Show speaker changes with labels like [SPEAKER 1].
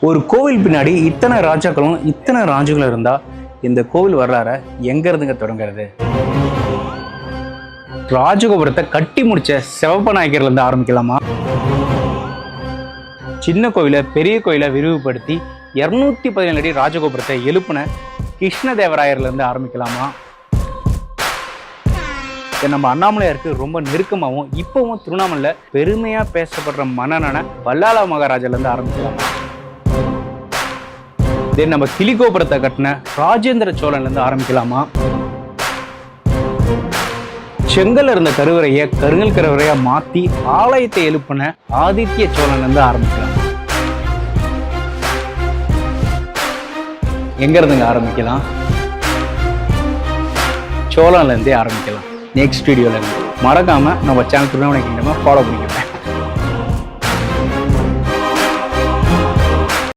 [SPEAKER 1] ஒரு கோவில் பின்னாடி இத்தனை ராஜாக்களும் இத்தனை ராஜுகளும் இருந்தா இந்த கோவில் வரலாற எங்க இருந்துங்க தொடங்குறது? ராஜகோபுரத்தை கட்டி முடிச்ச சிவப்ப நாயக்கர்ல இருந்து ஆரம்பிக்கலாமா? சின்ன கோவிலை பெரிய கோயிலை விரிவுபடுத்தி 217 அடி ராஜகோபுரத்தை எழுப்புன கிருஷ்ணதேவராயர்ல இருந்து ஆரம்பிக்கலாமா? நம்ம அண்ணாமலையாருக்கு ரொம்ப நெருக்கமாகவும் இப்பவும் திருவண்ணாமலையில பெருமையா பேசப்படுற மன்னனான வல்லாள மகாராஜால இருந்து ஆரம்பிக்கலாமா? நம்ம கிளிகோபுரத்தை கட்டின ராஜேந்திர சோழன்ல இருந்து ஆரம்பிக்கலாமா? செங்கல் இருந்த கருவறைய கருங்கல் கருவறையா மாத்தி ஆலயத்தை எழுப்பின ஆதித்ய சோழன்ல இருந்து ஆரம்பிக்கலாம். எங்க இருந்துங்க ஆரம்பிக்கலாம்? சோழன்ல இருந்தே ஆரம்பிக்கலாம். நெக்ஸ்ட் வீடியோல இருந்து மறக்காம நம்ம சேனல் திருவண்ணாமலை கிங்டமை ஃபாலோ பண்ணிக்கிறேன்.